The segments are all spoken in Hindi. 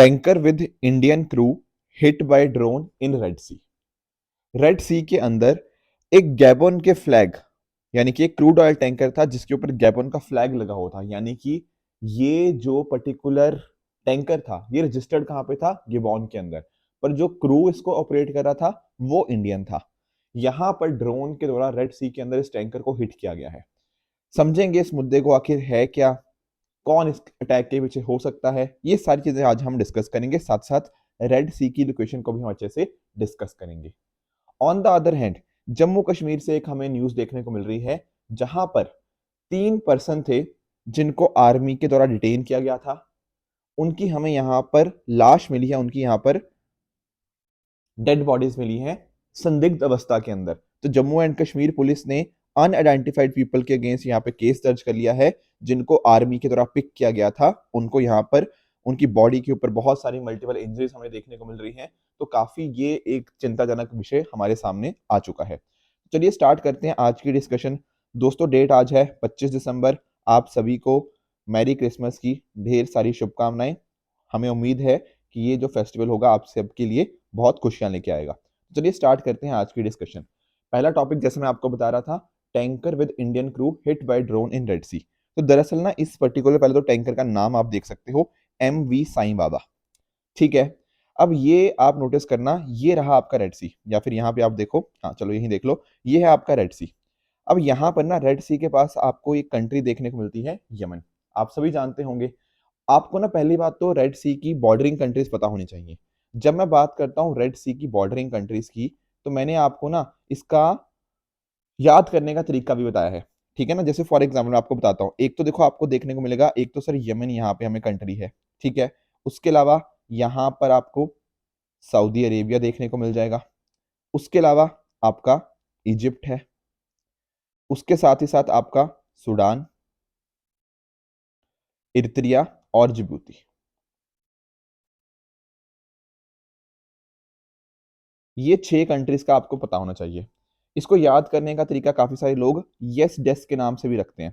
Tanker with Indian crew hit by drone in Red Sea. Red Sea के अंदर एक गैबन के फ्लैग यानी कि एक क्रूड ऑयल टैंकर था जिसके ऊपर गैबन का फ्लैग लगा हुआ था, यानी कि ये जो पर्टिकुलर टैंकर था ये रजिस्टर्ड कहां पे था, गिबॉन के अंदर, पर जो क्रू इसको ऑपरेट कर रहा था वो इंडियन था। यहां पर ड्रोन के द्वारा रेड सी के अंदर इस टैंकर को हिट किया गया है। समझेंगे इस मुद्दे को, आखिर है क्या, कौन इस अटैक के पीछे हो सकता है, ये सारी चीजें आज हम डिस्कस करेंगे। साथ साथ रेड सी की लोकेशन को भी हम अच्छे से डिस्कस करेंगे। On the other hand, Jammu Kashmir से एक हमें न्यूज देखने को मिल रही है जहां पर 3 पर्सन थे जिनको आर्मी के द्वारा डिटेन किया गया था। उनकी हमें यहां पर लाश मिली है, उनकी यहां पर डेड बॉडीज मिली हैं संदिग्ध अवस्था के अंदर। तो जम्मू एंड कश्मीर पुलिस ने अनआइडेंटिफाइड पीपल के अगेंस्ट यहाँ पे केस दर्ज कर लिया है, जिनको आर्मी के द्वारा पिक किया गया था। उनको यहाँ पर उनकी बॉडी के ऊपर बहुत सारी मल्टीपल इंजरीज हमें देखने को मिल रही हैं। तो काफी ये एक चिंताजनक विषय हमारे सामने आ चुका है। चलिए स्टार्ट करते हैं आज की डिस्कशन। दोस्तों, डेट आज है 25 दिसंबर। आप सभी को मैरी क्रिसमस की ढेर सारी शुभकामनाएं। हमें उम्मीद है कि ये जो फेस्टिवल होगा आप सबके लिए बहुत खुशियां लेके आएगा। चलिए स्टार्ट करते हैं आज की डिस्कशन। पहला टॉपिक जैसे मैं आपको बता रहा था, tanker with Indian crew hit by drone in Red Sea. तो दरअसल ना इस पर्टिकुलर, पहले तो टैंकर का नाम आप देख सकते हो, MV साईं बाबा। ठीक है, अब ये आप नोटिस करना, ये रहा आपका रेड सी, या फिर यहाँ पे आप देखो, हाँ चलो यही देख लो, ये है आपका रेड सी। अब यहाँ पर ना रेड सी के पास आपको एक कंट्री देखने को मिलती है, यमन। आप सभी जानते होंगे। आपको ना पहली बात तो रेड सी की बॉर्डरिंग कंट्रीज पता होनी चाहिए। जब मैं बात करता हूँ रेड सी की बॉर्डरिंग कंट्रीज की, तो मैंने आपको ना इसका याद करने का तरीका भी बताया है। ठीक है ना, जैसे फॉर एग्जाम्पल मैं आपको बताता हूँ। एक तो देखो आपको देखने को मिलेगा, एक तो सर यमन यहाँ पे हमें कंट्री है। ठीक है, उसके अलावा यहाँ पर आपको सऊदी अरेबिया देखने को मिल जाएगा। उसके अलावा आपका इजिप्ट है। उसके साथ ही साथ आपका सूडान, इरित्रिया और जिबूती। ये 6 कंट्रीज का आपको पता होना चाहिए। इसको याद करने का तरीका काफी सारे लोग यस डेस्क के नाम से भी रखते हैं।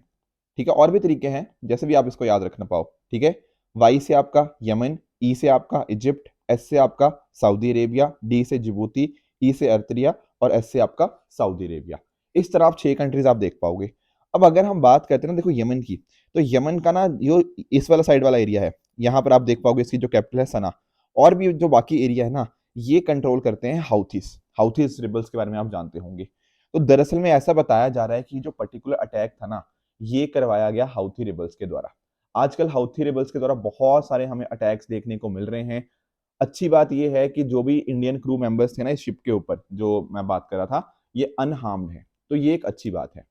ठीक है, और भी तरीके हैं जैसे भी आप इसको याद रखना पाओ। ठीक है, वाई से आपका यमन, ई से आपका इजिप्ट, एस से आपका सऊदी अरेबिया, डी से जिबूती, ई से अर्तरिया और एस से आपका सऊदी अरेबिया। इस तरह आप 6 कंट्रीज आप देख पाओगे। अब अगर हम बात करते हैं ना, देखो यमन की, तो यमन का ना जो इस वाला साइड वाला एरिया है, यहाँ पर आप देख पाओगे इसकी जो कैपिटल है सना, और भी जो बाकी एरिया है ना, ये कंट्रोल करते हैं हाउथीस। हाउथीस रिबल्स के बारे में आप जानते होंगे। तो दरअसल में ऐसा बताया जा रहा है कि जो पर्टिकुलर अटैक था ना, ये करवाया गया हाउथी रिबल्स के द्वारा। आजकल हाउथी रिबल्स के द्वारा बहुत सारे हमें अटैक्स देखने को मिल रहे हैं। अच्छी बात यह है कि जो भी इंडियन क्रू मेंबर्स थे ना इस शिप के ऊपर जो मैं बात कर रहा था, ये अनहार्म्ड है, तो ये एक अच्छी बात है।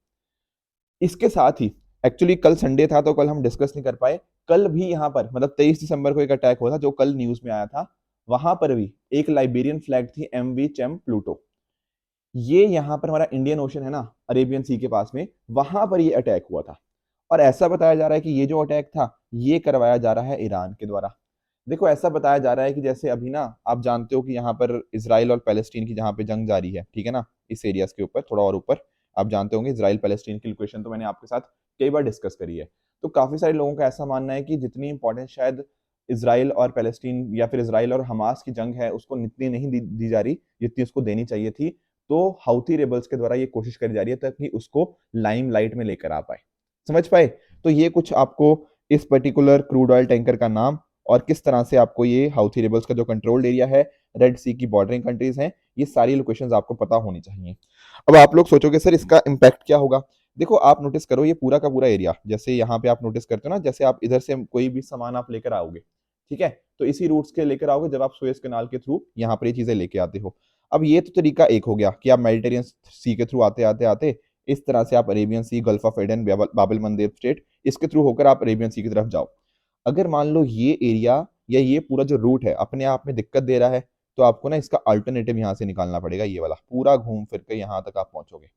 इसके साथ ही एक्चुअली कल संडे था तो कल हम डिस्कस नहीं कर पाए। कल भी यहाँ पर मतलब 23 दिसंबर को एक अटैक हुआ था जो कल न्यूज में आया था। वहां पर भी एक लाइबेरियन फ्लैग थी, MV चैम प्लूटो। ये यहाँ पर हमारा इंडियन ओशन है ना, अरेबियन सी के पास में, वहां पर ये अटैक हुआ था। और ऐसा बताया जा रहा है कि ये जो अटैक था ये करवाया जा रहा है ईरान के द्वारा। देखो ऐसा बताया जा रहा है कि जैसे अभी ना आप जानते हो कि यहाँ पर इसराइल और पैलेस्टीन की जहाँ पे जंग जारी है, ठीक है ना, इस एरियाज के ऊपर थोड़ा और ऊपर, आप जानते होंगे इसराइल पैलेस्टीन की लोकेशन तो मैंने आपके साथ कई बार डिस्कस करी है। तो काफी सारे लोगों का ऐसा मानना है कि जितनी इंपॉर्टेंस शायद इसराइल और पैलेस्टीन या फिर इसराइल और हमास की जंग है उसको इतनी नहीं दी जा रही जितनी उसको देनी चाहिए थी। तो हाउथी रेबल्स के द्वारा ये कोशिश करी जा रही है ताकि उसको लाइम लाइट में लेकर आ पाए। समझ पाए? तो ये कुछ आपको इस पर्टिकुलर क्रूड ऑयल टैंकर का नाम और किस तरह से आपको ये हाउथी रेबल्स का जो कंट्रोल्ड एरिया है, रेड सी की बॉर्डरिंग कंट्रीज हैं, ये सारी लोकेशंस आपको पता होनी चाहिए। अब आप लोग सोचोगे सर इसका इम्पैक्ट क्या होगा। देखो आप नोटिस करो ये पूरा का पूरा एरिया, जैसे यहाँ पे आप नोटिस करते हो ना, जैसे आप इधर से कोई भी सामान आप लेकर आओगे, ठीक है, तो इसी रूट्स के लेकर आओगे जब आप सुएज कैनाल के थ्रू यहाँ पर ये चीजें लेके आते हो। अब ये तो तरीका एक हो गया कि आप मेडिटेरियन सी के थ्रू आते आते आते इस तरह से आप Arabian Sea, Gulf of Aden, Bab el Mandeb straight, इसके थ्रू होकर आप अरेबियन सी की तरफ जाओ। अगर मान लो ये एरिया या ये पूरा जो रूट है अपने आप में दिक्कत दे रहा है, तो आपको ना इसका अल्टरनेटिव यहाँ से निकालना पड़ेगा, ये वाला पूरा घूम फिर के यहाँ तक आप पहुंचोगे।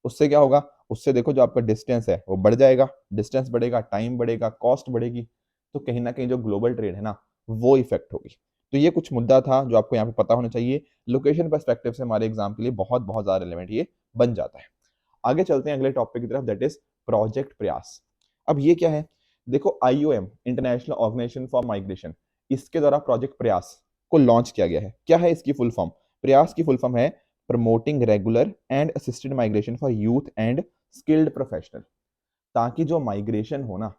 उससे क्या होगा, उससे देखो जो आपका डिस्टेंस है वो बढ़ जाएगा, डिस्टेंस बढ़ेगा, टाइम बढ़ेगा, कॉस्ट बढ़ेगी, तो कहीं ना कहीं जो ग्लोबल ट्रेड है ना वो इफेक्ट होगी। तो ये कुछ मुद्दा था जो आपको यहाँ पे पता होना चाहिए। लोकेशन पर्सपेक्टिव से हमारे एग्जाम के लिए बहुत बहुत ज्यादा रिलेवेंट ये बन जाता है। आगे चलते हैं अगले टॉपिक की तरफ, दैट इज प्रोजेक्ट प्रयास। अब ये क्या है, देखो IOM, International Organization for Migration, इसके द्वारा प्रोजेक्ट प्रयास को लॉन्च किया गया है। क्या है इसकी फुल फॉर्म? प्रयास की फुल फॉर्म है promoting regular and assisted migration for youth and skilled professional. ताकि जो माइग्रेशन हो ना,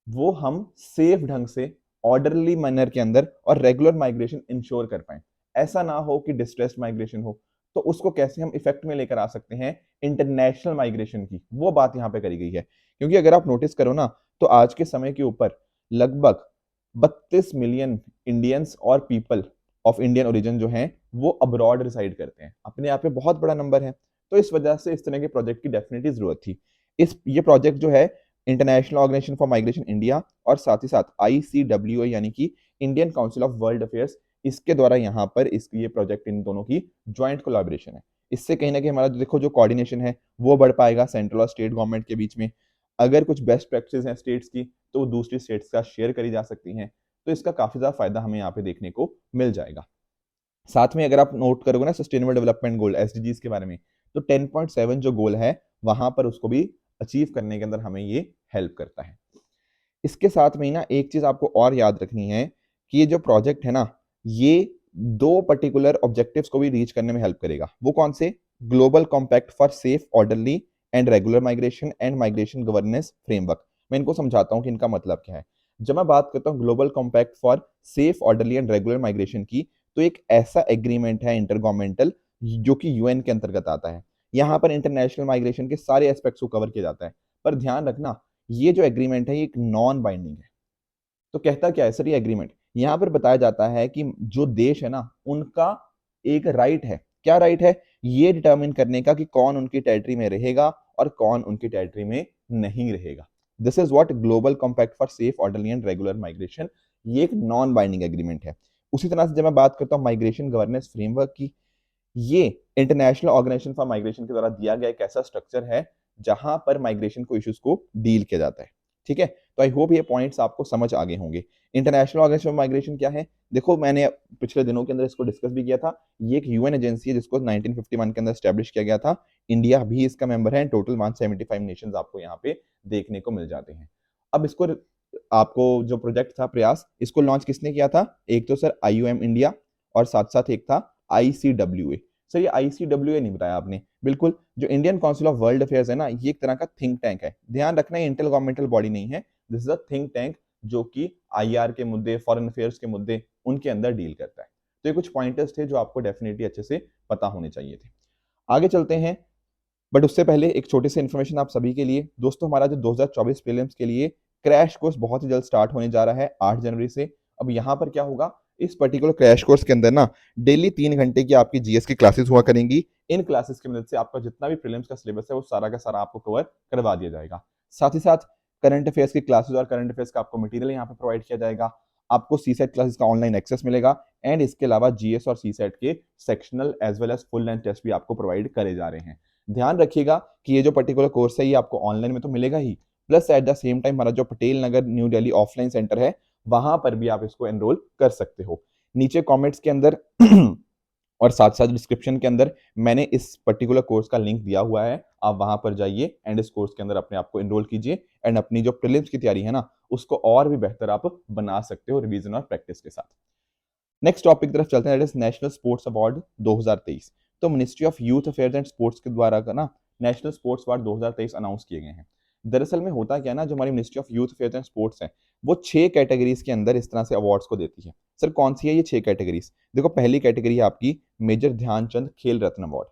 वो हम सेफ ढंग से, ऑर्डरली मैनर के अंदर और रेगुलर माइग्रेशन इंश्योर कर पाए। ऐसा ना हो कि डिस्ट्रेस्ड माइग्रेशन हो, तो उसको कैसे हम इफेक्ट में लेकर आ सकते हैं इंटरनेशनल माइग्रेशन की, वो बात यहाँ पे करी गई है। क्योंकि अगर आप नोटिस करो ना, तो आज के समय के ऊपर लगभग 32 मिलियन इंडियंस और पीपल ऑफ इंडियन ओरिजिन जो हैं वो अब्रॉड रिसाइड करते हैं। अपने आप में बहुत बड़ा नंबर है। तो इस वजह से इस तरह के प्रोजेक्ट की डेफिनेटली जरूरत थी। ये प्रोजेक्ट जो है International Organization for Migration India और साथ ही साथ ICWA यानी कि Indian Council of World Affairs, इसके द्वारा यहाँ पर ये प्रोजेक्ट इन दोनों की ज्वाइंट कोलैबोरेशन है। इससे कहीं ना कहीं हमारा देखो जो कोऑर्डिनेशन है वो बढ़ पाएगा सेंट्रल और स्टेट गवर्नमेंट के बीच में। अगर कुछ बेस्ट प्रैक्टिस हैं स्टेट्स की, तो वो दूसरी स्टेट्स का शेयर करी जा सकती हैं। तो इसका काफी ज्यादा फायदा हमें यहाँ पे देखने को मिल जाएगा। साथ में अगर आप नोट करोगे ना सस्टेनेबल डेवलपमेंट गोल SDGs के बारे में, तो 10.7 जो गोल है वहां पर उसको भी अचीव करने के अंदर हमें ये हेल्प करता है। इसके साथ में ही ना एक चीज आपको और याद रखनी है कि ये जो प्रोजेक्ट है ना, ये 2 पर्टिकुलर ऑब्जेक्टिव्स को भी रीच करने में हेल्प करेगा। वो कौन से? Global compact for safe orderly and regular migration and migration governance framework. मैं इनको समझाता हूँ कि इनका मतलब क्या है। जब मैं बात करता हूँ global compact for safe orderly and regular migration की, तो एक ऐसा एग्रीमेंट है इंटर गवर्नमेंटल जो कि UN के अंतर्गत आता है। यहाँ पर इंटरनेशनल माइग्रेशन के सारे एस्पेक्ट्स को कवर किया जाता है। पर ध्यान रखना, ये जो एग्रीमेंट है ये एक नॉन बाइंडिंग है। तो कहता क्या है सर ये एग्रीमेंट? यहाँ पर बताया जाता है कि जो देश है ना, उनका एक राइट है। क्या राइट है? ये डिटरमिन करने का कि कौन उनकी टेरिटरी में रहेगा और कौन उनकी टेरिटरी में नहीं रहेगा। This is what global compact for safe orderly and regular migration. ये एक नॉन बाइंडिंग एग्रीमेंट है। उसी तरह से जब मैं बात करता हूँ माइग्रेशन गवर्नेंस फ्रेमवर्क की, ये इंटरनेशनल ऑर्गेनाइजेशन फॉर माइग्रेशन के द्वारा दिया गया एक ऐसा स्ट्रक्चर है जहां पर माइग्रेशन को इश्यूज को डील किया जाता है। ठीक है, तो आई होप ये पॉइंट्स आपको समझ आ गए होंगे। इंटरनेशनल ऑर्गेनाइजेशन फॉर माइग्रेशन क्या है? देखो मैंने पिछले दिनों के अंदर इसको डिस्कस भी किया था। ये एक UN एजेंसी है जिसको 1951 के अंदर स्टैब्लिश किया गया था। इंडिया भी इसका मेंबर है। टोटल 175 नेशंस आपको यहाँ पे देखने को मिल जाते हैं। अब इसको आपको जो प्रोजेक्ट था प्रयास, इसको लॉन्च किसने किया था? एक तो सर IOM इंडिया और साथ साथ एक था ICWA। सर ये ICWA नहीं बताया आपने। बिल्कुल, जो Indian Council of World affairs है ना, ये एक तरह का थिंक टैंक है। ध्यान रखना ये इंटर गवर्नमेंटल बॉडी नहीं है। This is a think tank जो कि IR के मुद्दे, फॉरेन अफेयर्स के मुद्दे उनके अंदर डील करता है। तो ये कुछ पॉइंटर्स थे जो आपको डेफिनेटली अच्छे से पता होने चाहिए थे। आगे चलते हैं, बट उससे पहले एक छोटी सी इन्फॉर्मेशन आप सभी के लिए। दोस्तों हमारा जो 2024 प्रीलिम्स के लिए क्रैश कोर्स बहुत ही जल्द स्टार्ट होने जा रहा है 8 जनवरी से। अब यहाँ पर क्या होगा, इस पर्टिकुलर क्रैश कोर्स के अंदर ना डेली 3 घंटे की आपकी GS की क्लासेस हुआ करेंगी। इन क्लासेस की मदद से आपका जितना भी प्रीलिम्स का सिलेबस है वो सारा का सारा आपको कवर करवा दिया जाएगा। साथ ही साथ करंट अफेयर्स की क्लासेस और करंट अफेयर्स का आपको मटेरियल यहाँ पे प्रोवाइड किया जाएगा। आपको CSET क्लासेस का ऑनलाइन एक्सेस मिलेगा एंड इसके अलावा GS और CSET के sectional as well as full length test भी आपको प्रोवाइड करे जा रहे हैं। ध्यान रखिएगा कि ये जो पर्टिकुलर कोर्स है ये आपको ऑनलाइन में तो मिलेगा ही, plus at the same time हमारा जो Patel Nagar New Delhi offline centre है वहां पर भी आप इसको एनरोल कर सकते हो। नीचे कमेंट्स के अंदर और साथ साथ डिस्क्रिप्शन के अंदर मैंने इस पर्टिकुलर कोर्स का लिंक दिया हुआ है। आप वहां पर जाइए एंड इस कोर्स के अंदर अपने आप को एनरोल कीजिए एंड अपनी जो प्रीलिम्स की तैयारी है ना उसको और भी बेहतर आप बना सकते हो रिवीजन और प्रैक्टिस के साथ। नेक्स्ट टॉपिक की तरफ चलते हैं, that is national sports award 2023। तो ministry of youth affairs and sports के द्वारा का ना नेशनल स्पोर्ट्स अवार्ड 2023 अनाउंस किए गए हैं। दरअसल में होता क्या है ना, जो हमारी ministry of youth affairs and sports है वो 6 कैटेगरीज के अंदर इस तरह से अवार्ड्स को देती है। सर कौन सी है ये 6 कैटेगरीज? देखो पहली कैटेगरी है आपकी मेजर ध्यानचंद खेल रत्न अवार्ड।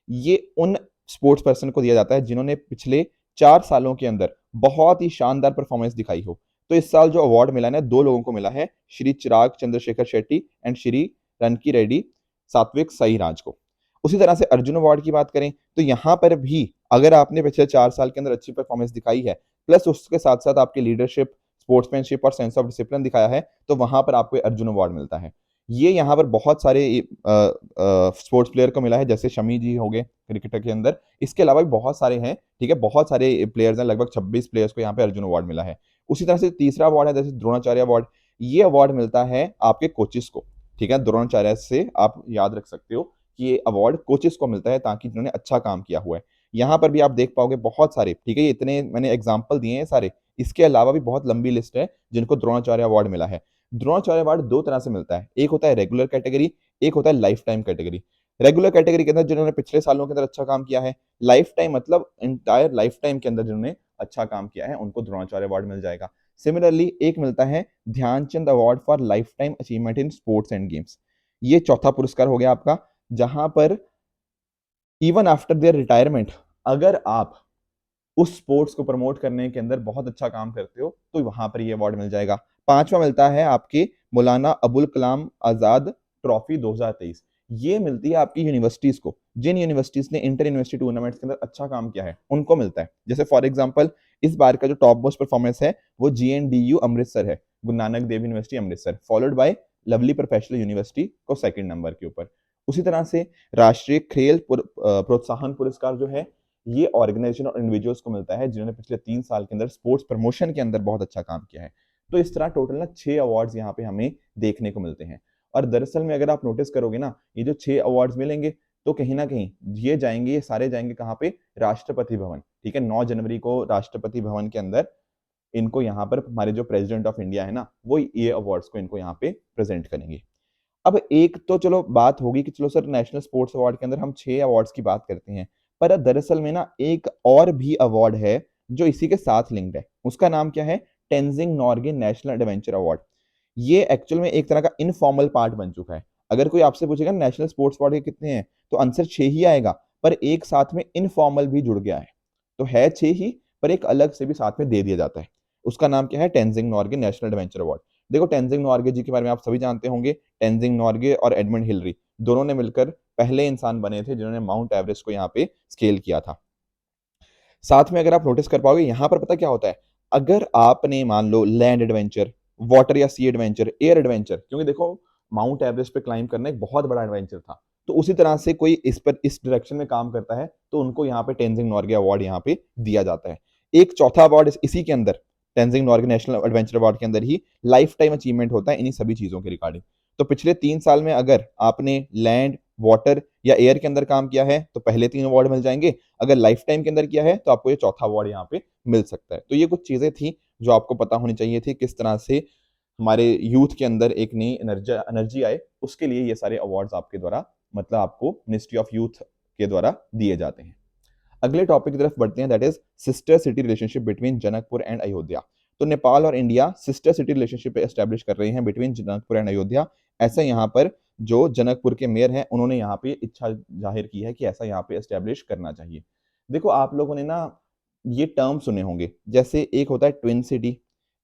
ये उन स्पोर्ट्स पर्सन को दिया जाता है जिन्होंने पिछले 4 सालों के अंदर बहुत ही शानदार परफॉर्मेंस दिखाई हो। तो इस साल जो अवार्ड मिला है 2 लोगों को मिला है, श्री चिराग चंद्रशेखर शेट्टी एंड श्री रनकी रेड्डी सात्विक साईराज को। उसी तरह से अर्जुन अवार्ड की बात करें तो यहाँ पर भी अगर आपने पिछले 4 साल के अंदर अच्छी परफॉर्मेंस दिखाई है, प्लस उसके साथ साथ आपकी लीडरशिप, स्पोर्ट्समैनशिप और सेंस ऑफ डिसिप्लिन दिखाया है, तो वहां पर आपको अर्जुन अवार्ड मिलता है। ये यहाँ पर बहुत सारे स्पोर्ट्स प्लेयर को मिला है, जैसे शमी जी हो गए क्रिकेटर के अंदर। इसके अलावा भी बहुत सारे हैं, ठीक है, बहुत सारे प्लेयर्स हैं, लगभग 26 प्लेयर्स को यहाँ पे अर्जुन अवार्ड मिला है। उसी तरह से तीसरा अवार्ड है जैसे द्रोणाचार्य अवार्ड। ये अवार्ड मिलता है आपके कोचेस को, ठीक है, द्रोणाचार्य से आप याद रख सकते हो कि ये अवार्ड कोचेस को मिलता है ताकि जिन्होंने अच्छा काम किया हुआ है। यहाँ पर भी आप देख पाओगे बहुत सारे, ठीक है, ये इतने मैंने एग्जाम्पल दिए हैं सारे, इसके अलावा भी बहुत लंबी लिस्ट है जिनको द्रोणाचार्य अवार्ड मिला है। द्रोणाचार्य अवार्ड दो तरह से मिलता है, एक होता है रेगुलर कैटेगरी, एक होता है life time category. Regular category के अंदर जिन्होंने पिछले सालों के अंदर अच्छा काम किया है, लाइफ टाइम मतलब इंटायर लाइफ टाइम के अंदर जिन्होंने अच्छा काम किया है उनको द्रोणाचार्य अवार्ड मिल जाएगा। सिमिलरली एक मिलता है Dhyanchand award for life time achievement in sports and games. ये चौथा पुरस्कार हो गया आपका, जहां पर इवन आफ्टर देयर रिटायरमेंट अगर आप उस स्पोर्ट्स को प्रमोट करने के अंदर बहुत अच्छा काम करते हो तो वहां पर ये अवार्ड मिल जाएगा। पांचवा मिलता है आपके मौलाना अबुल कलाम आजाद ट्रॉफी 2023। ये मिलती है आपकी यूनिवर्सिटीज को, जिन यूनिवर्सिटीज ने इंटर यूनिवर्सिटी टूर्नामेंट्स के अंदर अच्छा काम किया है उनको मिलता है। जैसे फॉर एग्जांपल इस बार का जो टॉप मोस्ट परफॉर्मेंस है वो GNDU अमृतसर है, Guru Nanak Dev University Amritsar, followed by Lovely Professional University को सेकंड नंबर के ऊपर। उसी तरह से राष्ट्रीय खेल प्रोत्साहन पुरस्कार जो है ये ऑर्गेनाइजेशन और इंडिविजुअल्स को मिलता है जिन्होंने पिछले 3 साल के अंदर स्पोर्ट्स प्रमोशन के अंदर बहुत अच्छा काम किया है। तो इस तरह टोटल ना 6 अवार्ड्स यहाँ पे हमें देखने को मिलते हैं। और दरअसल में अगर आप नोटिस करोगे ना, ये जो 6 अवार्ड्स मिलेंगे तो कहीं ना कहीं ये जाएंगे, ये सारे जाएंगे कहाँ पे, राष्ट्रपति भवन। ठीक है, 9 जनवरी को राष्ट्रपति भवन के अंदर इनको यहाँ पर हमारे जो प्रेसिडेंट ऑफ इंडिया है ना वो ये अवार्ड्स को इनको यहाँ पे प्रेजेंट करेंगे। अब एक तो चलो बात होगी कि चलो सर नेशनल स्पोर्ट्स अवार्ड के अंदर हम 6 अवार्ड्स की बात करते हैं, पर दरअसल में ना एक और भी अवार्ड है जो इसी के साथ लिंक्ड है। उसका नाम क्या है, Tenzing Norgay national adventure award. ये एक्चुअल में एक तरह का इनफॉर्मल पार्ट बन चुका है। अगर कोई आपसे पूछेगा नेशनल स्पोर्ट्स अवार्ड के कितने हैं तो आंसर 6 ही आएगा, पर एक साथ में इनफॉर्मल भी जुड़ गया है, तो है 6 ही पर एक अलग से भी साथ में दे दिया जाता है। उसका नाम क्या है, Tenzing Norgay national adventure award. देखो टेंजिंग नॉर्गे जी के बारे में आप सभी जानते होंगे। टेंजिंग नॉर्गे और एडमंड हिलरी दोनों ने मिलकर पहले इंसान बने थे जिन्होंने माउंट एवरेस्ट को यहाँ पे स्केल किया था। साथ में अगर आप नोटिस कर पाओगे यहाँ पर पता क्या होता है, अगर आपने मान लो लैंड एडवेंचर, वाटर या सी एडवेंचर, एयर एडवेंचर, क्योंकि देखो माउंट एवरेस्ट पे क्लाइंब करना एक बहुत बड़ा एडवेंचर था, तो उसी तरह से कोई इस पर इस डायरेक्शन में काम करता है तो उनको यहाँ पे टेंजिंग नॉर्गे अवार्ड यहाँ पे दिया जाता है। एक चौथा अवार्ड इसी के अंदर Tenzing Norgay national adventure award के अंदर ही लाइफ टाइम अचीवमेंट होता है इन्हीं सभी चीजों के रिगार्डिंग। तो पिछले 3 साल में अगर आपने लैंड, वाटर या एयर के अंदर काम किया है तो पहले 3 अवार्ड मिल जाएंगे, अगर लाइफ टाइम के अंदर किया है तो आपको ये चौथा अवार्ड यहाँ पे मिल सकता है। तो ये कुछ चीजें थी जो आपको पता होनी चाहिए थी, किस तरह से हमारे यूथ के अंदर एक नई एनर्जी आए, उसके लिए ये सारे अवार्ड्स आपके द्वारा मतलब आपको मिनिस्ट्री ऑफ यूथ के द्वारा दिए जाते हैं। अगले टॉपिक की तरफ बढ़ते हैं, that is sister city relationship between Janakpur and Ayodhya. तो नेपाल और India sister city relationship establish कर रहे हैं बिटवीन जनकपुर एंड अयोध्या। ऐसा यहाँ पर जो जनकपुर के मेयर हैं उन्होंने यहाँ पे इच्छा जाहिर की है कि ऐसा यहाँ पे एस्टेब्लिश करना चाहिए। देखो आप लोगों ने ना ये टर्म सुने होंगे, जैसे एक होता है ट्विन सिटी,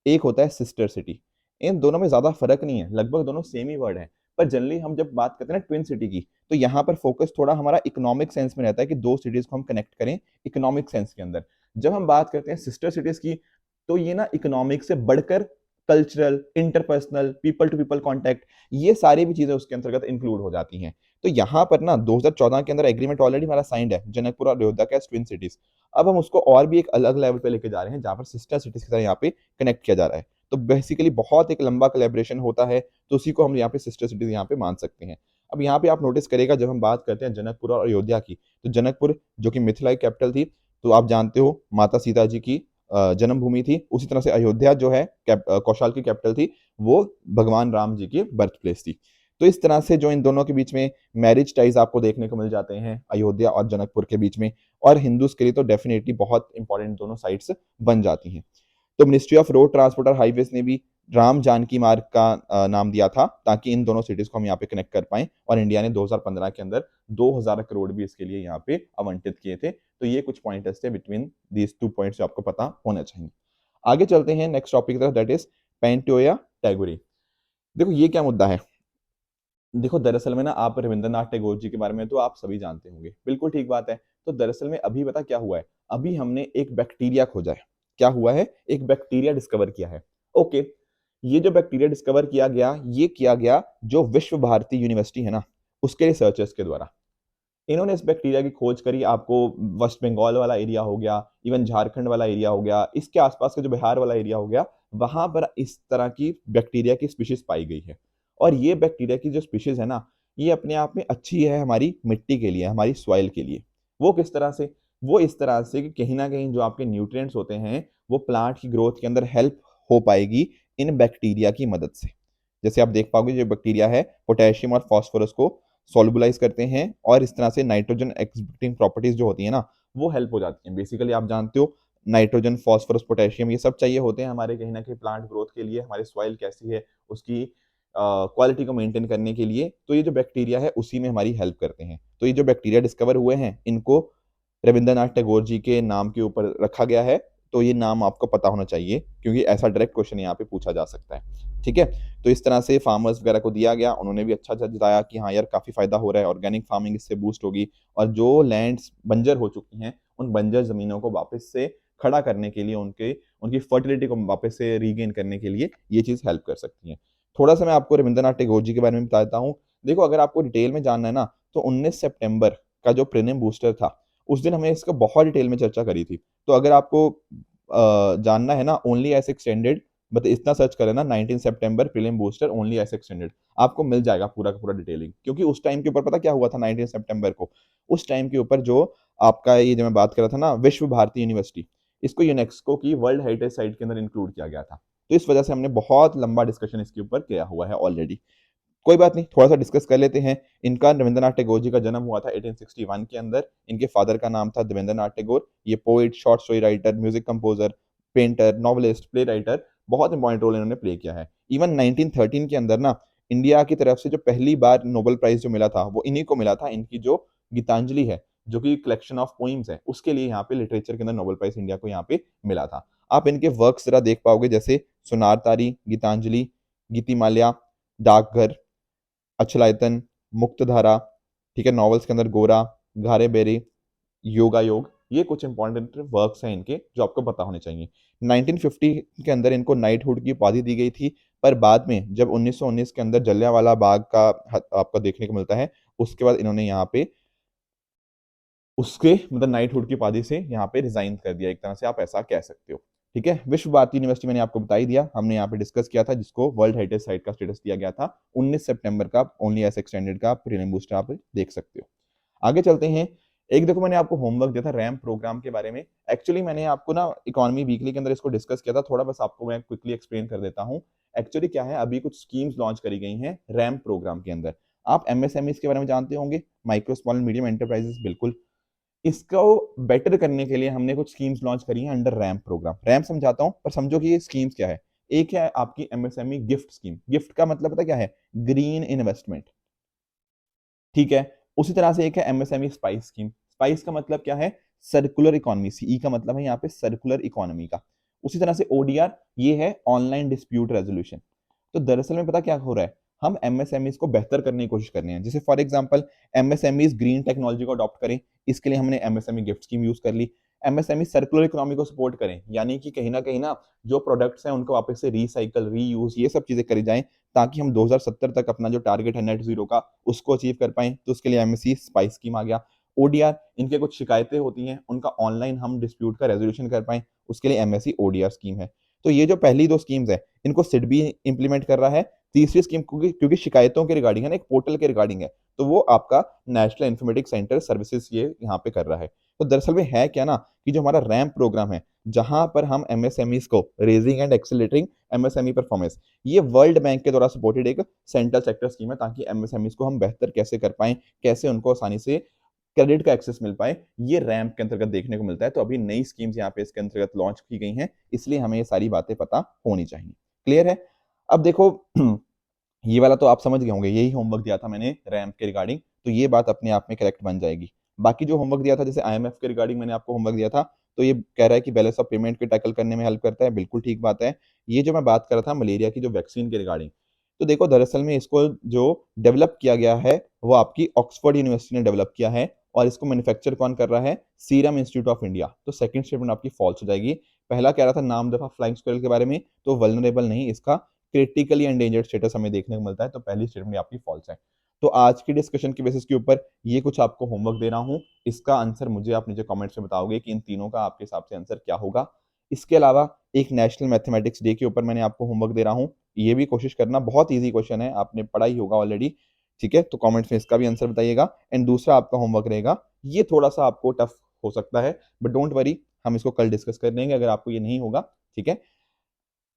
एक होता है सिस्टर सिटी। इन दोनों में ज्यादा फर्क नहीं है, लगभग दोनों सेम ही वर्ड है, पर जनरली हम जब बात करते हैं ना ट्विन सिटी की तो यहाँ पर फोकस थोड़ा हमारा इकोनॉमिक सेंस में रहता है कि दो सिटीज को हम कनेक्ट करें इकोनॉमिक सेंस के अंदर। जब हम बात करते हैं सिस्टर सिटीज की तो ये ना इकोनॉमिक से बढ़कर cultural, interpersonal, people to people contact, ये सारी भी चीजें उसके अंतर्गत इंक्लूड हो जाती हैं। तो यहाँ पर ना 2014 के अंदर एग्रीमेंट ऑलरेडी हमारा साइंड है जनकपुर और अयोध्या का ट्विन सिटीज। अब हम उसको और भी एक अलग लेवल पे लेके जा रहे हैं जहाँ पर सिस्टर सिटीज की तरह यहाँ पे कनेक्ट किया जा रहा है। तो बेसिकली बहुत एक लंबा कोलैबोरेशन होता है, तो उसी को हम यहाँ पे सिस्टर सिटीज यहाँ पे मान सकते हैं। अब यहाँ पे आप नोटिस करेगा जब हम बात करते हैं जनकपुर और अयोध्या की, तो जनकपुर जो कि मिथिला की कैपिटल थी, तो आप जानते हो माता सीता जी की जन्मभूमि थी। उसी तरह से अयोध्या जो है कौशल की कैपिटल थी, वो भगवान राम जी की बर्थ प्लेस थी। तो इस तरह से जो इन दोनों के बीच में मैरिज टाइज आपको देखने को मिल जाते हैं अयोध्या और जनकपुर के बीच में, और हिंदूज के लिए तो डेफिनेटली बहुत इंपॉर्टेंट दोनों साइड्स बन जाती हैं। तो मिनिस्ट्री ऑफ रोड ट्रांसपोर्ट और हाईवेज ने भी राम जानकी मार्ग का नाम दिया था ताकि इन दोनों सिटीज को हम यहाँ पे कनेक्ट कर पाएं, और इंडिया ने 2015 के अंदर 2000 करोड़ भी इसके लिए यहाँ पे आवंटित किए थे। तो ये कुछ पॉइंट्स थे बिटवीन दीज 2 पॉइंट्स जो आपको पता होना चाहिए। आगे चलते हैं नेक्स्ट टॉपिक की तरफ, दैट इज पेंटोया टैगोरी। देखो ये क्या मुद्दा है, देखो दरअसल में ना आप रविंद्रनाथ टैगोर जी के बारे में तो आप सभी जानते होंगे, बिल्कुल ठीक बात है। तो दरअसल में अभी पता क्या हुआ है, अभी हमने एक बैक्टीरिया खोजा है। क्या हुआ है, एक बैक्टीरिया डिस्कवर किया है। ओके, ये जो बैक्टीरिया डिस्कवर किया गया, ये किया गया जो विश्व भारती यूनिवर्सिटी है ना उसके रिसर्चर्स के द्वारा। इन्होंने इस बैक्टीरिया की खोज करी, आपको वेस्ट बंगाल वाला एरिया हो गया, इवन झारखंड वाला एरिया हो गया, इसके आसपास का जो बिहार वाला एरिया हो गया, वहां पर इस तरह की बैक्टीरिया की स्पीशीज पाई गई है। और ये बैक्टीरिया की जो स्पीशीज है ना, ये अपने आप में अच्छी है हमारी मिट्टी के लिए, हमारी सॉइल के लिए। वो किस तरह से, वो इस तरह से कि कहीं ना कहीं जो आपके न्यूट्रिएंट्स होते हैं वो प्लांट की ग्रोथ के अंदर हेल्प हो पाएगी इन बैक्टीरिया की मदद से। जैसे आप देख पाओगे जो बैक्टीरिया है पोटेशियम और फास्फोरस को सॉल्युबलाइज करते हैं और इस तरह से नाइट्रोजन एक्सपेक्टिंग प्रॉपर्टीज जो होती है ना वो हेल्प हो जाती हैं। बेसिकली आप जानते हो नाइट्रोजन, फास्फोरस, पोटेशियम ये सब चाहिए होते हैं हमारे कहीं ना कहीं प्लांट ग्रोथ के लिए, हमारी सॉइल कैसी है उसकी क्वालिटी को मेंटेन करने के लिए। तो ये जो बैक्टीरिया है उसी में हमारी हेल्प करते हैं। तो ये जो बैक्टीरिया डिस्कवर हुए हैं इनको रविंद्रनाथ टैगोर जी के नाम के ऊपर रखा गया है। तो ये नाम आपको पता होना चाहिए क्योंकि ऐसा डायरेक्ट क्वेश्चन यहाँ पे पूछा जा सकता है। ठीक है, तो इस तरह से फार्मर्स वगैरह को दिया गया, उन्होंने भी अच्छा जताया कि हाँ यार काफी फायदा हो रहा है, ऑर्गेनिक फार्मिंग इससे बूस्ट होगी और जो लैंड्स बंजर हो चुकी हैं उन बंजर जमीनों को वापस से खड़ा करने के लिए, उनकी फर्टिलिटी को वापस से रीगेन करने के लिए ये चीज हेल्प कर सकती है। थोड़ा सा मैं आपको रविंद्रनाथ टैगोर जी के बारे में बता देता हूँ। देखो अगर आपको डिटेल में जानना है ना तो 19 सितंबर का जो प्रीलिम बूस्टर था उस दिन हमने इसका बहुत डिटेल में चर्चा करी थी। तो अगर आपको जानना है ना ओनली एस एक्सटेंडेड, मतलब इतना सर्च करें ना 19 सितंबर prelim booster only as extended, आपको मिल जाएगा पूरा का पूरा डिटेलिंग। क्योंकि उस टाइम के ऊपर पता क्या हुआ था 19 सितंबर को, उस टाइम के ऊपर जो आपका ये जो मैं बात कर रहा था ना विश्व भारती यूनिवर्सिटी, इसको यूनेस्को की वर्ल्ड हेरिटेज साइट के अंदर इंक्लूड किया गया था। तो इस वजह से हमने बहुत लंबा डिस्कशन इसके ऊपर किया हुआ है ऑलरेडी। कोई बात नहीं, थोड़ा सा डिस्कस कर लेते हैं। इनका रविंद्रनाथ टैगोर जी का जन्म हुआ था 1861 के अंदर। इनके फादर का नाम था देवेंद्रनाथ टैगोर। ये poet, short story writer, music composer, painter, novelist, play writer, बहुत इंपॉर्टेंट रोल इन्होंने प्ले किया है। इवन 1913 के अंदर ना इंडिया की तरफ से जो पहली बार नोबेल प्राइज जो मिला था वो इन्हीं को मिला था। इनकी जो गीतांजलि है जो कि कलेक्शन ऑफ पोइम्स है उसके लिए यहाँ पे लिटरेचर के अंदर नोबेल प्राइज इंडिया को यहाँ पे मिला था। आप इनके वर्क्स जरा देख पाओगे जैसे सुनार तारी, गीतांजलि, गीतिमाल्या, डाकघर, अचलायतन, मुक्तधारा, ठीक है, नॉवेल्स के अंदर गोरा, घारे बेरी, योगा योग, ये कुछ इंपॉर्टेंट वर्क्स हैं इनके जो आपको पता होने चाहिए। 1950 के अंदर इनको नाइटहुड की उपाधि दी गई थी, पर बाद में जब 1919 के अंदर जलियांवाला बाग का आपको देखने को मिलता है उसके बाद इन्होंने यहाँ पे उसके मतलब नाइटहुड की उपाधि से यहाँ पे रिजाइन कर दिया, एक तरह से आप ऐसा कह सकते हो। ठीक है, विश्व भारती यूनिवर्सिटी मैंने आपको बता ही दिया, हमने यहाँ पे डिस्कस किया था जिसको वर्ल्ड हेरिटेज साइट का स्टेटस दिया गया था 19 सितंबर का। ओनली एस एक्सटेंडेड का प्रीलिम बूस्टर आप देख सकते हो। आगे चलते हैं। एक देखो मैंने आपको होमवर्क दिया था रैम प्रोग्राम के बारे में। एक्चुअली मैंने आपको ना इकोनॉमी वीकली के अंदर इसको डिस्कस किया था, थोड़ा बस आपको मैं क्विकली एक्सप्लेन कर देता हूँ। एक्चुअली क्या है, अभी कुछ स्कीम्स लॉन्च करी गई हैं रैम प्रोग्राम के अंदर। आप एमएसएमईज के बारे में जानते होंगे, micro small and medium enterprises, बिल्कुल। इसको बेटर करने के लिए हमने कुछ स्कीम्स लॉन्च करी हैं अंडर रैम प्रोग्राम। रैम समझाता हूं पर समझो कि ये स्कीम्स क्या है। एक है आपकी एमएसएमई गिफ्ट स्कीम। गिफ्ट का मतलब पता क्या है, ग्रीन इन्वेस्टमेंट। ठीक है, उसी तरह से एक है एमएसएमई स्पाइस स्कीम। स्पाइस का मतलब क्या है, सर्कुलर इकोनॉमी। सीई का मतलब है यहाँ पे सर्कुलर इकोनॉमी का। उसी तरह से ओडीआर, ये है ऑनलाइन डिस्प्यूट रेजोल्यूशन। तो दरअसल में पता क्या हो रहा है, हम एमएसएमईज को बेहतर करने की कोशिश कर रहे हैं। जैसे for example MSMEs green technology को अडॉप्ट करें, इसके लिए हमने एमएसएमई गिफ्ट स्कीम यूज कर ली। एमएसएमई सर्कुलर इकोनॉमी को सपोर्ट करें, यानी कि कहीं ना जो प्रोडक्ट्स हैं उनको वापस से रिसाइकल, रीयूज, ये सब चीजें करी जाएं ताकि हम 2070 तक अपना जो टारगेट है नेट जीरो का उसको अचीव कर पाएं। तो उसके लिए एमएससी स्पाइस स्कीम आ गया। ओडीआर, इनके कुछ शिकायतें होती हैं उनका ऑनलाइन हम डिस्प्यूट का रेजोल्यूशन कर पाएं, उसके लिए एमएससी ओडीआर स्कीम है। तो ये जो पहली दो स्कीम्स है इनको सिड भी इंप्लीमेंट कर रहा है। तीसरी स्कीम क्योंकि शिकायतों के रिगार्डिंग है ना, एक पोर्टल के रिगार्डिंग है, तो वो आपका नेशनल इन्फॉर्मेटिक्स सेंटर सर्विसेज ये यहाँ पे कर रहा है। तो दरअसल में है क्या ना कि जो हमारा रैम्प प्रोग्राम है जहां पर हम एमएसएमईज को raising and accelerating MSME performance, ये वर्ल्ड बैंक के द्वारा सपोर्टेड एक सेंट्रल सेक्टर स्कीम है ताकि एमएसएमईज को हम बेहतर कैसे कर पाएं, कैसे उनको आसानी से क्रेडिट का एक्सेस मिल पाए, ये रैम्प के अंतर्गत देखने को मिलता है। तो अभी नई स्कीम्स यहाँ पे इसके अंतर्गत लॉन्च की गई हैं, इसलिए हमें ये सारी बातें पता होनी चाहिए। क्लियर है? अब देखो ये वाला तो आप समझ गए होंगे, यही होमवर्क दिया था मैंने रैम्प के रिगार्डिंग, तो ये बात अपने आप में करेक्ट बन जाएगी। बाकी जो होमवर्क दिया था जैसे आईएमएफ के रिगार्डिंग मैंने आपको होमवर्क दिया था, तो ये कह रहा है कि बैलेंस ऑफ पेमेंट के टैकल करने में हेल्प करता है, बिल्कुल ठीक बात है। ये जो मैं बात कर रहा था मलेरिया की जो वैक्सीन के रिगार्डिंग, तो देखो दरअसल में इसको जो डेवलप किया गया है वो आपकी ऑक्सफोर्ड यूनिवर्सिटी ने डेवलप किया है और इसको मैन्युफैक्चर कौन कर रहा है, सीरम इंस्टीट्यूट ऑफ इंडिया। तो सेकंड स्टेटमेंट आपकी फॉल्स हो जाएगी। पहला कह रहा था नाम दफा फ्लाइंग स्क्वेरल के बारे में, तो वल्नरेबल नहीं, इसका क्रिटिकली एंडेंजर्ड स्टेटस हमें देखने को मिलता है। तो पहली स्टेटमेंट आपकी फॉल्स है। तो आज की डिस्कशन की बेसिस के ऊपर ये कुछ आपको होमवर्क दे रहा हूँ, इसका आंसर मुझे आप नीचे कमेंट्स में बताओगे कि इन तीनों का आपके हिसाब से आंसर क्या होगा। इसके अलावा एक नेशनल मैथमेटिक्स डे के ऊपर मैंने आपको होमवर्क दे रहा हूँ, ये भी कोशिश करना, बहुत ईजी क्वेश्चन है, आपने पढ़ा ही होगा ऑलरेडी। ठीक है, तो कमेंट्स में इसका भी आंसर बताइएगा। एंड दूसरा आपका होमवर्क रहेगा, ये थोड़ा सा आपको टफ हो सकता है बट डोंट वरी, हम इसको कल डिस्कस कर लेंगे अगर आपको ये नहीं होगा। ठीक है,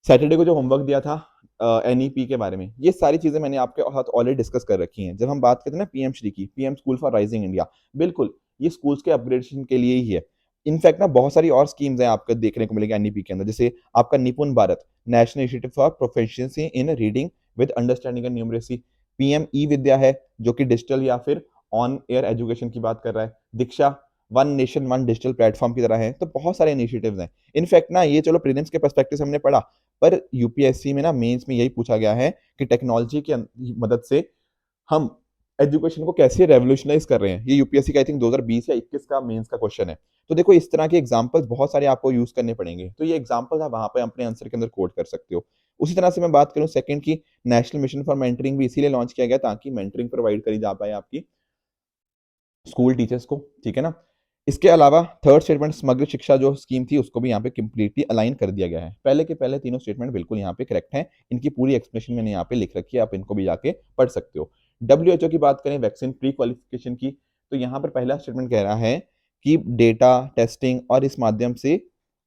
सैटरडे को जो होमवर्क दिया था एनईपी के बारे में, ये सारी चीजें मैंने आपके साथ ऑलरेडी डिस्कस कर रखी हैं। जब हम बात करते हैं ना पीएम श्री की, PM school for rising India, बिल्कुल ये स्कूल्स के अपग्रेडेशन के लिए ही है। इनफैक्ट ना बहुत सारी और स्कीम्स हैं आपको देखने को मिलेगी एनईपी के अंदर, जैसे आपका Nipun Bharat, National Institute for Proficiency in Reading with Understanding and Numeracy, PM E Vidya है जो कि डिजिटल या फिर ऑन एयर एजुकेशन की बात कर रहा है, Diksha one nation one digital platform की तरह है। तो बहुत सारे इनिशिएटिव्स हैं। इनफैक्ट ना ये चलो प्रीलिम्स के पर्सपेक्टिव से हमने पढ़ा, पर यूपीएससी में ना मेंस में यही पूछा गया है कि टेक्नोलॉजी की मदद से हम एजुकेशन को कैसे रेवोल्यूशनाइज कर रहे हैं। ये यूपीएससी का आई थिंक 2020 या 21 का मेंस का क्वेश्चन है। तो देखो इस तरह के एग्जांपल्स बहुत सारे आपको यूज करने पड़ेंगे, तो ये एग्जांपल्स आप वहां पे अपने आंसर के अंदर कोड कर सकते हो। उसी तरह से मैं बात करूं सेकंड की, नेशनल मिशन फॉर मेंटरिंग भी इसीलिए लॉन्च किया गया ताकि मेंटरिंग प्रोवाइड करी जा पाए आपकी स्कूल टीचर्स को, ठीक है ना। इसके अलावा थर्ड स्टेटमेंट समग्र शिक्षा जो स्कीम थी उसको भी यहाँ पे कंप्लीटली अलाइन कर दिया गया है। पहले के पहले तीनों स्टेटमेंट बिल्कुल यहाँ पे करेक्ट हैं, इनकी पूरी एक्सप्लेनेशन मैंने यहाँ पे लिख रखी है, आप इनको भी जाके पढ़ सकते हो। डब्ल्यूएचओ की बात करें वैक्सीन प्री क्वालिफिकेशन की, तो यहाँ पर पहला स्टेटमेंट कह रहा है कि डेटा टेस्टिंग और इस माध्यम से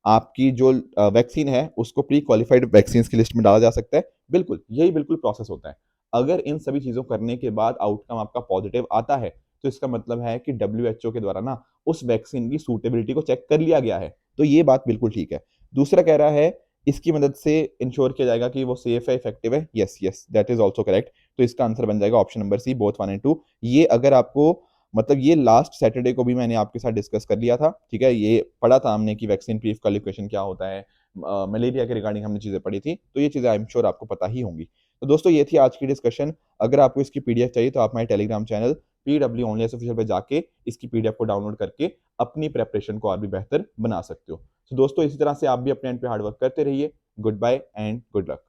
आपकी जो वैक्सीन है उसको प्री क्वालिफाइड वैक्सीन की लिस्ट में डाला जा सकता है। बिल्कुल यही बिल्कुल प्रोसेस होता है। अगर इन सभी चीजों करने के बाद आउटकम आपका पॉजिटिव आता है तो इसका मतलब है कि डब्ल्यूएचओ के द्वारा ना उस वैक्सीन की सूटेबिलिटी को चेक कर लिया गया है। तो ये बात बिल्कुल ठीक है। दूसरा कह रहा है इसकी मदद से इंश्योर किया जाएगा कि वो सेफ है, इफेक्टिव है। Yes yes that is also correct. तो इसका आंसर बन जाएगा option number C, both 1 and 2। ये अगर आपको मतलब ये लास्ट सैटरडे को भी मैंने आपके साथ डिस्कस कर लिया था, ठीक है। ये पढ़ा था हमने कि वैक्सीन प्री क्वालिफिकेशन क्या होता है, मलेरिया के रिगार्डिंग हमने चीजें पढ़ी थी, तो ये चीजें आई एम श्योर आपको पता ही होंगी। तो दोस्तों ये थी आज की डिस्कशन। अगर आपको इसकी पीडीएफ चाहिए तो आप हमारे Telegram channel PW only official पे जाके इसकी पीडीएफ को डाउनलोड करके अपनी प्रेपरेशन को और भी बेहतर बना सकते हो। तो दोस्तों इसी तरह से आप भी अपने एंड पे हार्डवर्क करते रहिए। Goodbye and good luck.